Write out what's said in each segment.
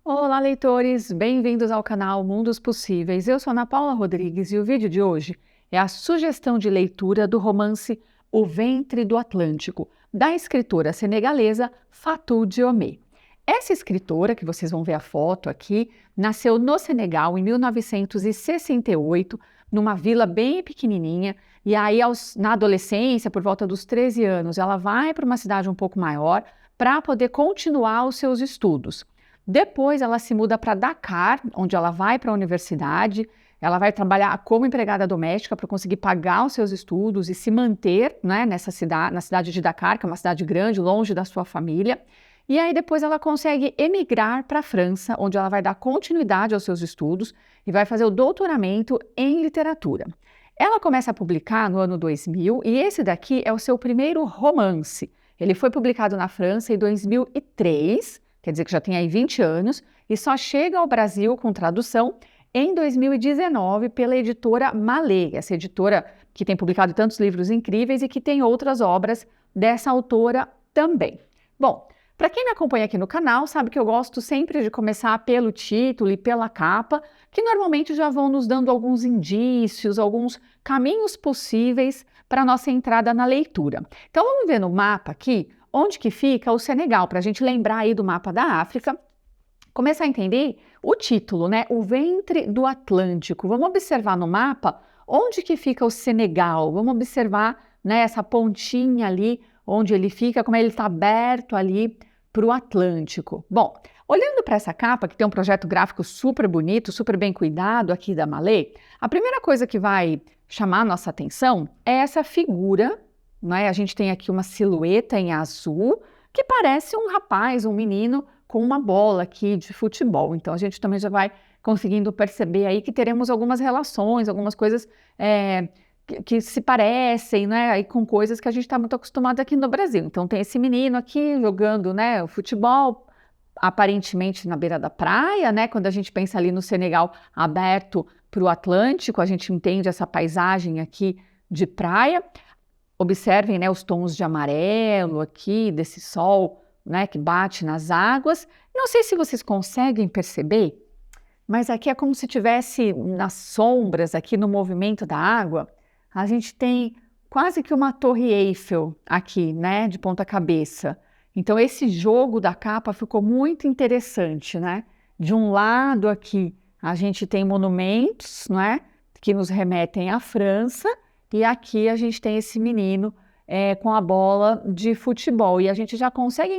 Olá, leitores! Bem-vindos ao canal Mundos Possíveis. Eu sou Ana Paula Rodrigues e o vídeo de hoje é a sugestão de leitura do romance O Ventre do Atlântico, da escritora senegalesa Fatou Diome. Essa escritora, que vocês vão ver a foto aqui, nasceu no Senegal em 1968, numa vila bem pequenininha, e aí na adolescência, por volta dos 13 anos, ela vai para uma cidade um pouco maior para poder continuar os seus estudos. Depois ela se muda para Dakar, onde ela vai para a universidade, ela vai trabalhar como empregada doméstica para conseguir pagar os seus estudos e se manter, né, na cidade de Dakar, que é uma cidade grande, longe da sua família. E aí depois ela consegue emigrar para a França, onde ela vai dar continuidade aos seus estudos e vai fazer o doutoramento em literatura. Ela começa a publicar no ano 2000 e esse daqui é o seu primeiro romance. Ele foi publicado na França em 2003, quer dizer que já tem aí 20 anos, e só chega ao Brasil com tradução em 2019 pela editora Malê, essa editora que tem publicado tantos livros incríveis e que tem outras obras dessa autora também. Bom, para quem me acompanha aqui no canal, sabe que eu gosto sempre de começar pelo título e pela capa, que normalmente já vão nos dando alguns indícios, alguns caminhos possíveis para a nossa entrada na leitura. Então vamos ver no mapa aqui onde que fica o Senegal, para a gente lembrar aí do mapa da África, começar a entender o título, né? O Ventre do Atlântico. Vamos observar no mapa onde que fica o Senegal, vamos observar, né, essa pontinha ali, onde ele fica, como ele está aberto ali para o Atlântico. Bom, olhando para essa capa, que tem um projeto gráfico super bonito, super bem cuidado aqui da Malê, a primeira coisa que vai chamar a nossa atenção é essa figura, né? A gente tem aqui uma silhueta em azul, que parece um rapaz, um menino, com uma bola aqui de futebol. Então a gente também já vai conseguindo perceber aí que teremos algumas relações, algumas coisas que se parecem, né, aí com coisas que a gente está muito acostumado aqui no Brasil. Então tem esse menino aqui jogando, né, o futebol, aparentemente na beira da praia, né? Quando a gente pensa ali no Senegal aberto para o Atlântico, a gente entende essa paisagem aqui de praia. Observem, né, os tons de amarelo aqui, desse sol, né, que bate nas águas. Não sei se vocês conseguem perceber, mas aqui é como se tivesse nas sombras, aqui no movimento da água, a gente tem quase que uma torre Eiffel aqui, né, de ponta cabeça. Então esse jogo da capa ficou muito interessante, né? De um lado aqui a gente tem monumentos, né, que nos remetem à França, e aqui a gente tem esse menino com a bola de futebol. E a gente já consegue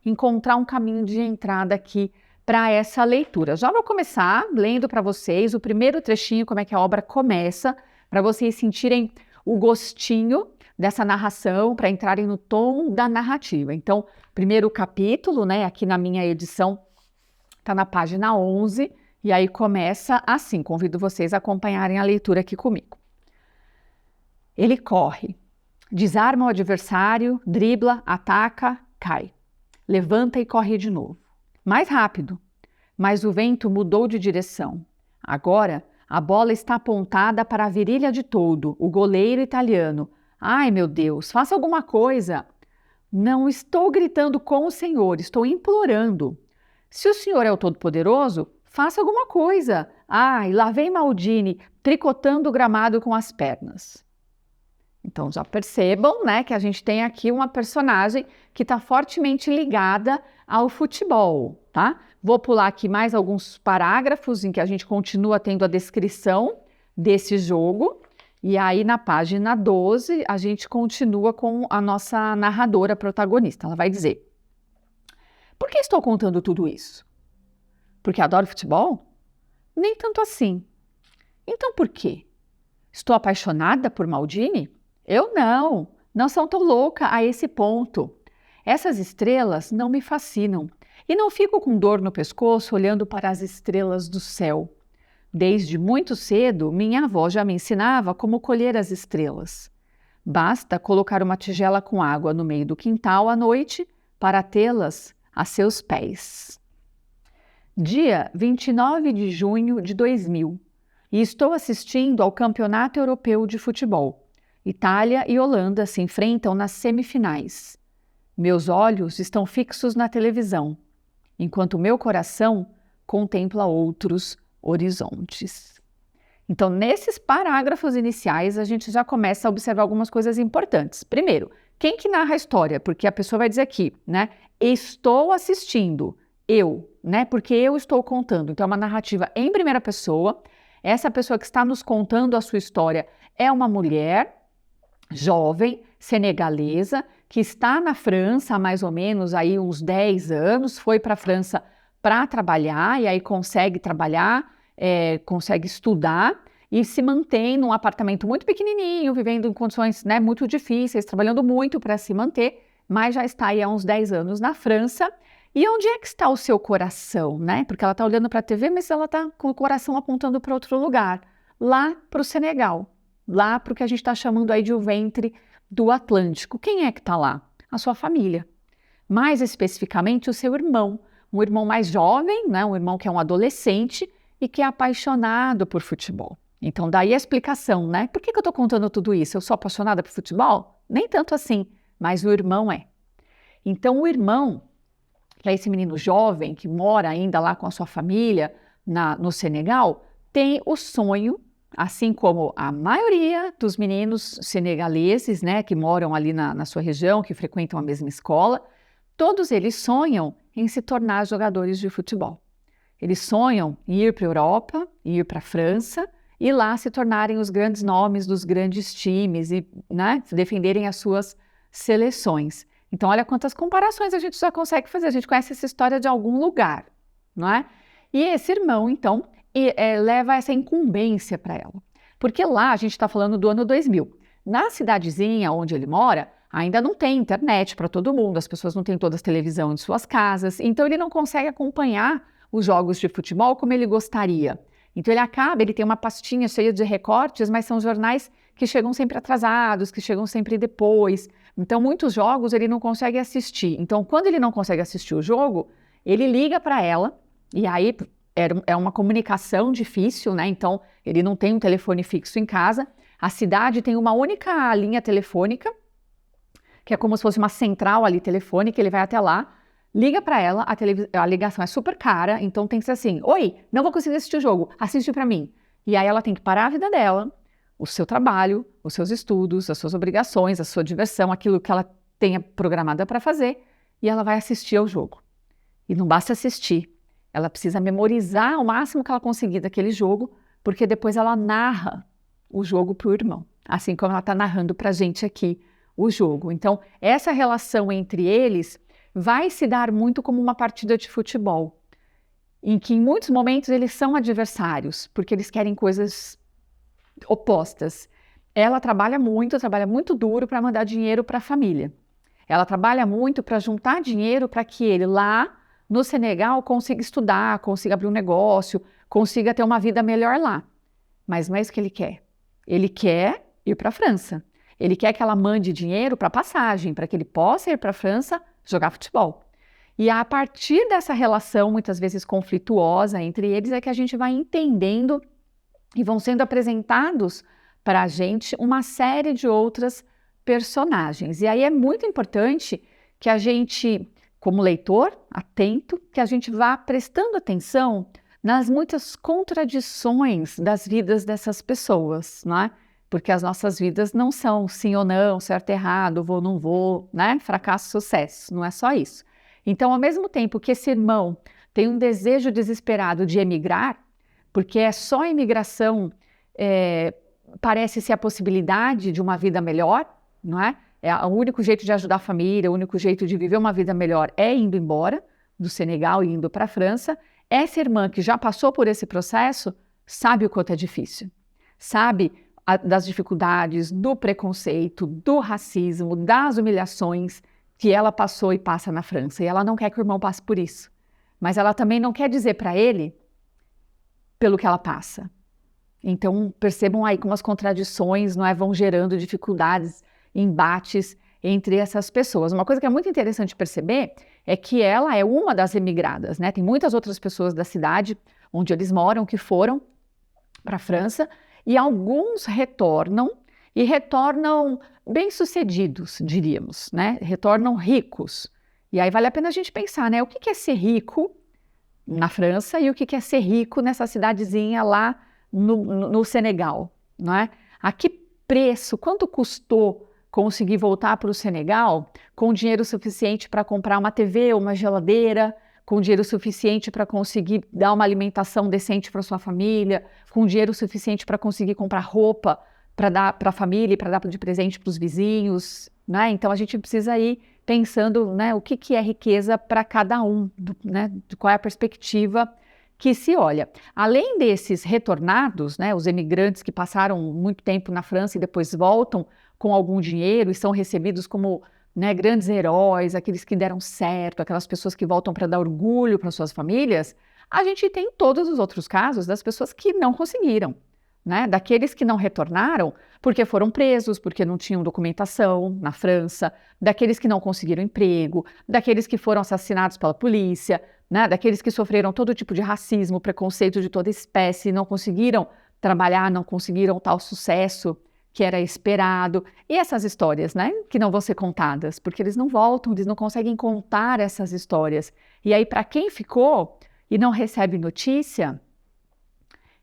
encontrar um caminho de entrada aqui para essa leitura. Já vou começar lendo para vocês o primeiro trechinho, como é que a obra começa, para vocês sentirem o gostinho dessa narração, para entrarem no tom da narrativa. Então, primeiro capítulo, né, aqui na minha edição, está na página 11, e aí começa assim. Convido vocês a acompanharem a leitura aqui comigo. Ele corre, desarma o adversário, dribla, ataca, cai. Levanta e corre de novo. Mais rápido, mas o vento mudou de direção. Agora, a bola está apontada para a virilha de todo, o goleiro italiano. Ai, meu Deus, faça alguma coisa! Não estou gritando com o senhor, estou implorando. Se o senhor é o Todo-Poderoso, faça alguma coisa. Ai, lá vem Maldini, tricotando o gramado com as pernas. Então já percebam, né, que a gente tem aqui uma personagem que está fortemente ligada ao futebol, tá? Vou pular aqui mais alguns parágrafos em que a gente continua tendo a descrição desse jogo. E aí na página 12 a gente continua com a nossa narradora protagonista. Ela vai dizer: por que estou contando tudo isso? Porque adoro futebol? Nem tanto assim. Então por quê? Estou apaixonada por Maldini? Eu não sou tão louca a esse ponto. Essas estrelas não me fascinam e não fico com dor no pescoço olhando para as estrelas do céu. Desde muito cedo, minha avó já me ensinava como colher as estrelas. Basta colocar uma tigela com água no meio do quintal à noite para tê-las a seus pés. Dia 29 de junho de 2000, e estou assistindo ao Campeonato Europeu de Futebol. Itália e Holanda se enfrentam nas semifinais. Meus olhos estão fixos na televisão, enquanto meu coração contempla outros horizontes. Então, nesses parágrafos iniciais, a gente já começa a observar algumas coisas importantes. Primeiro, quem que narra a história? Porque a pessoa vai dizer aqui, né? Estou assistindo, eu, né? Porque eu estou contando. Então, é uma narrativa em primeira pessoa. Essa pessoa que está nos contando a sua história é uma mulher jovem, senegalesa, que está na França há mais ou menos aí uns 10 anos, foi para a França para trabalhar e aí consegue trabalhar, consegue estudar e se mantém num apartamento muito pequenininho, vivendo em condições, né, muito difíceis, trabalhando muito para se manter, mas já está aí há uns 10 anos na França. E onde é que está o seu coração, né? Porque ela está olhando para a TV, mas ela está com o coração apontando para outro lugar, lá para o Senegal, lá para o que a gente está chamando aí de o ventre do Atlântico. Quem é que está lá? A sua família. Mais especificamente, o seu irmão. Um irmão mais jovem, né? Um irmão que é um adolescente e que é apaixonado por futebol. Então, daí a explicação, né? Por que eu estou contando tudo isso? Eu sou apaixonada por futebol? Nem tanto assim, mas o irmão é. Então, o irmão, que é esse menino jovem que mora ainda lá com a sua família no Senegal, tem o sonho, assim como a maioria dos meninos senegaleses, né, que moram ali na sua região, que frequentam a mesma escola, todos eles sonham em se tornar jogadores de futebol. Eles sonham em ir para a Europa, em ir para a França e lá se tornarem os grandes nomes dos grandes times e, né, defenderem as suas seleções. Então, olha quantas comparações a gente já consegue fazer. A gente conhece essa história de algum lugar, não é? E esse irmão, então, leva essa incumbência para ela. Porque lá a gente está falando do ano 2000. Na cidadezinha onde ele mora, ainda não tem internet para todo mundo, as pessoas não têm todas televisão em suas casas, então ele não consegue acompanhar os jogos de futebol como ele gostaria. Então ele tem uma pastinha cheia de recortes, mas são jornais que chegam sempre atrasados, que chegam sempre depois. Então, muitos jogos ele não consegue assistir. Então, quando ele não consegue assistir o jogo, ele liga para ela, e aí é uma comunicação difícil, né? Então, ele não tem um telefone fixo em casa. A cidade tem uma única linha telefônica, que é como se fosse uma central ali telefônica, ele vai até lá, liga para ela, a ligação é super cara, então tem que ser assim: oi, não vou conseguir assistir o jogo, assiste para mim. E aí ela tem que parar a vida dela, o seu trabalho, os seus estudos, as suas obrigações, a sua diversão, aquilo que ela tenha programada para fazer, e ela vai assistir ao jogo. E não basta assistir, ela precisa memorizar o máximo que ela conseguir daquele jogo, porque depois ela narra o jogo para o irmão, assim como ela está narrando para a gente aqui o jogo. Então, essa relação entre eles vai se dar muito como uma partida de futebol, em que em muitos momentos eles são adversários, porque eles querem coisas opostas. Ela trabalha muito duro para mandar dinheiro para a família. Ela trabalha muito para juntar dinheiro para que ele lá no Senegal consiga estudar, consiga abrir um negócio, consiga ter uma vida melhor lá. Mas não é isso que ele quer. Ele quer ir para a França. Ele quer que ela mande dinheiro para passagem, para que ele possa ir para a França jogar futebol. E a partir dessa relação, muitas vezes conflituosa entre eles, é que a gente vai entendendo e vão sendo apresentados para a gente uma série de outras personagens. E aí é muito importante que a gente, como leitor, atento, que a gente vá prestando atenção nas muitas contradições das vidas dessas pessoas, não é? Porque as nossas vidas não são sim ou não, certo, errado, vou, não vou, né? Fracasso, sucesso, não é só isso. Então, ao mesmo tempo que esse irmão tem um desejo desesperado de emigrar, porque é só a imigração, parece ser a possibilidade de uma vida melhor, não é? O único jeito de ajudar a família, o único jeito de viver uma vida melhor é indo embora do Senegal e indo para a França. Essa irmã que já passou por esse processo sabe o quanto é difícil, sabe das dificuldades, do preconceito, do racismo, das humilhações que ela passou e passa na França. E ela não quer que o irmão passe por isso. Mas ela também não quer dizer para ele pelo que ela passa. Então, percebam aí como as contradições, não é, vão gerando dificuldades, embates entre essas pessoas. Uma coisa que é muito interessante perceber é que ela é uma das emigradas, né? Tem muitas outras pessoas da cidade onde eles moram que foram para a França, e alguns retornam, e retornam bem-sucedidos, diríamos, né? Retornam ricos. E aí vale a pena a gente pensar, né? O que é ser rico na França e o que é ser rico nessa cidadezinha lá no Senegal, não é? A que preço, quanto custou conseguir voltar para o Senegal com dinheiro suficiente para comprar uma TV ou uma geladeira, com dinheiro suficiente para conseguir dar uma alimentação decente para sua família, com dinheiro suficiente para conseguir comprar roupa para dar para a família e para dar de presente para os vizinhos, né? Então a gente precisa ir pensando, né, o que é riqueza para cada um, né, de qual é a perspectiva que se olha. Além desses retornados, né, os emigrantes que passaram muito tempo na França e depois voltam com algum dinheiro e são recebidos como, né, grandes heróis, aqueles que deram certo, aquelas pessoas que voltam para dar orgulho para suas famílias, a gente tem todos os outros casos das pessoas que não conseguiram, né, daqueles que não retornaram porque foram presos, porque não tinham documentação na França, daqueles que não conseguiram emprego, daqueles que foram assassinados pela polícia, né, daqueles que sofreram todo tipo de racismo, preconceito de toda espécie, não conseguiram trabalhar, não conseguiram tal sucesso que era esperado. E essas histórias, né, que não vão ser contadas, porque eles não voltam, eles não conseguem contar essas histórias. E aí, para quem ficou e não recebe notícia,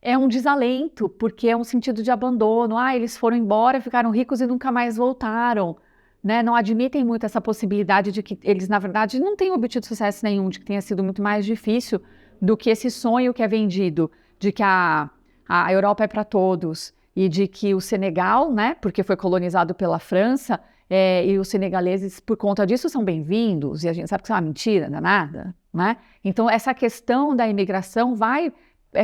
é um desalento, porque é um sentido de abandono. Ah, eles foram embora, ficaram ricos e nunca mais voltaram, né? Não admitem muito essa possibilidade de que eles, na verdade, não tenham obtido sucesso nenhum, de que tenha sido muito mais difícil do que esse sonho que é vendido, de que a Europa é para todos e de que o Senegal, né, porque foi colonizado pela França, e os senegaleses, por conta disso, são bem-vindos, e a gente sabe que isso é uma mentira danada, né? Então, essa questão da imigração vai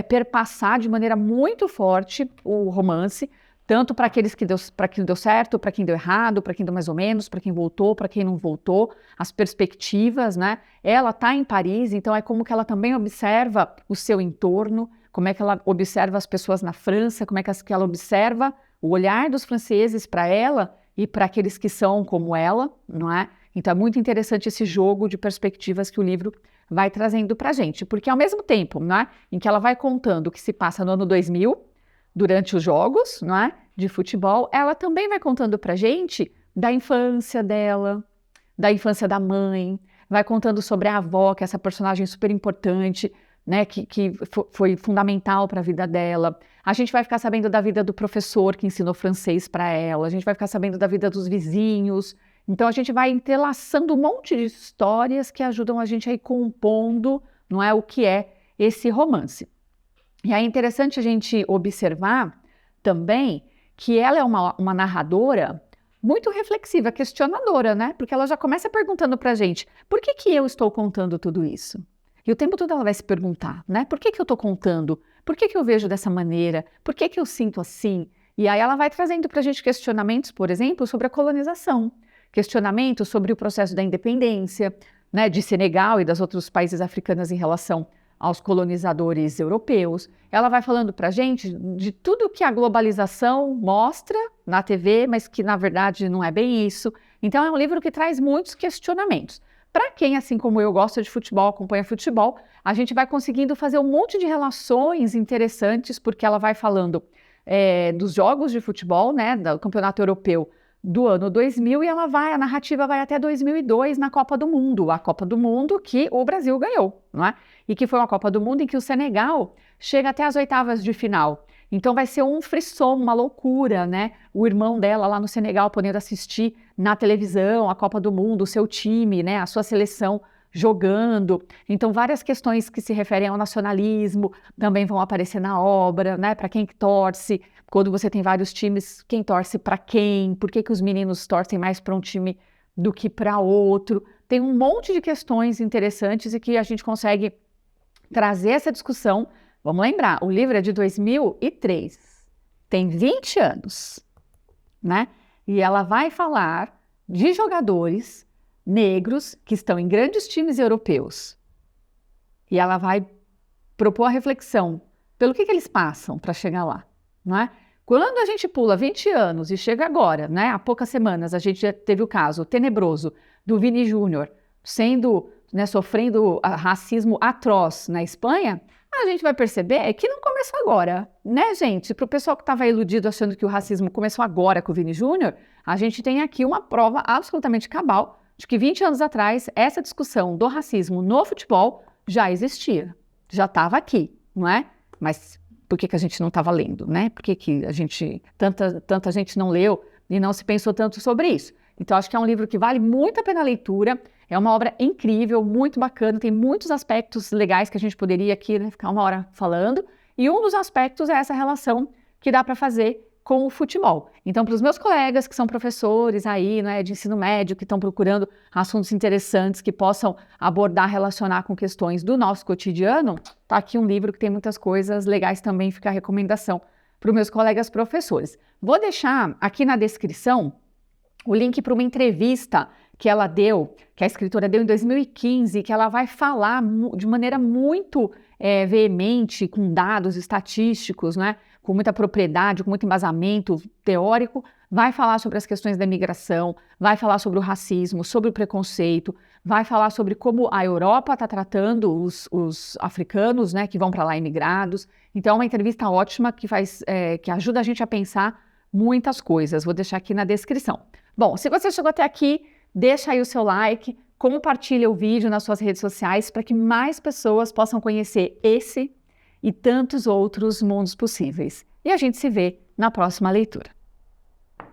perpassar de maneira muito forte o romance, tanto para aqueles para quem deu certo, para quem deu errado, para quem deu mais ou menos, para quem voltou, para quem não voltou, as perspectivas, né? Ela está em Paris, então é como que ela também observa o seu entorno, como é que ela observa as pessoas na França, como é que ela observa o olhar dos franceses para ela e para aqueles que são como ela, não é? Então é muito interessante esse jogo de perspectivas que o livro vai trazendo para a gente, porque ao mesmo tempo, né, em que ela vai contando o que se passa no ano 2000, durante os jogos, não é, de futebol, ela também vai contando para a gente da infância dela, da infância da mãe, vai contando sobre a avó, que é essa personagem super importante, né, que foi fundamental para a vida dela. A gente vai ficar sabendo da vida do professor que ensinou francês para ela, a gente vai ficar sabendo da vida dos vizinhos. Então, a gente vai entrelaçando um monte de histórias que ajudam a gente a ir compondo, não é, o que é esse romance. E aí é interessante a gente observar também que ela é uma narradora muito reflexiva, questionadora, né? Porque ela já começa perguntando para a gente, por que eu estou contando tudo isso? E o tempo todo ela vai se perguntar, né? Por que eu estou contando? Por que eu vejo dessa maneira? Por que eu sinto assim? E aí ela vai trazendo para a gente questionamentos, por exemplo, sobre a colonização. Questionamentos sobre o processo da independência, né, de Senegal e das outros países africanos em relação aos colonizadores europeus. Ela vai falando para a gente de tudo que a globalização mostra na TV, mas que na verdade não é bem isso. Então é um livro que traz muitos questionamentos. Para quem, assim como eu, gosta de futebol, acompanha futebol, a gente vai conseguindo fazer um monte de relações interessantes, porque ela vai falando dos jogos de futebol, né, do Campeonato Europeu, do ano 2000 e a narrativa vai até 2002 na Copa do Mundo, a Copa do Mundo que o Brasil ganhou, não é? E que foi uma Copa do Mundo em que o Senegal chega até as oitavas de final. Então vai ser um frisson, uma loucura, né? O irmão dela lá no Senegal podendo assistir na televisão a Copa do Mundo, o seu time, né? A sua seleção jogando. Então várias questões que se referem ao nacionalismo também vão aparecer na obra, né? Para quem que torce, quando você tem vários times, quem torce para quem? Por que os meninos torcem mais para um time do que para outro? Tem um monte de questões interessantes e que a gente consegue trazer essa discussão. Vamos lembrar, o livro é de 2003, tem 20 anos, né? E ela vai falar de jogadores negros que estão em grandes times europeus. E ela vai propor a reflexão pelo que eles passam para chegar lá, não é? Quando a gente pula 20 anos e chega agora, né, há poucas semanas, a gente já teve o caso tenebroso do Vini Júnior sendo, né, sofrendo racismo atroz na Espanha, a gente vai perceber que não começou agora, né, gente? Para o pessoal que estava iludido achando que o racismo começou agora com o Vini Júnior, a gente tem aqui uma prova absolutamente cabal de que 20 anos atrás essa discussão do racismo no futebol já existia, já estava aqui, não é? Mas por que a gente não estava lendo, né? Por que a gente, tanta gente não leu e não se pensou tanto sobre isso? Então, acho que é um livro que vale muito a pena a leitura, é uma obra incrível, muito bacana, tem muitos aspectos legais que a gente poderia aqui, né, ficar uma hora falando, e um dos aspectos é essa relação que dá para fazer com o futebol. Então, para os meus colegas que são professores aí, né, de ensino médio, que estão procurando assuntos interessantes que possam abordar, relacionar com questões do nosso cotidiano, tá aqui um livro que tem muitas coisas legais também, fica a recomendação para os meus colegas professores. Vou deixar aqui na descrição o link para uma entrevista que ela deu, que a escritora deu em 2015, que ela vai falar de maneira muito veemente, com dados estatísticos, né, com muita propriedade, com muito embasamento teórico, vai falar sobre as questões da imigração, vai falar sobre o racismo, sobre o preconceito, vai falar sobre como a Europa está tratando os africanos, né, que vão para lá imigrados. Então, é uma entrevista ótima que ajuda a gente a pensar muitas coisas. Vou deixar aqui na descrição. Bom, se você chegou até aqui, deixa aí o seu like, compartilha o vídeo nas suas redes sociais para que mais pessoas possam conhecer esse e tantos outros mundos possíveis. E a gente se vê na próxima leitura.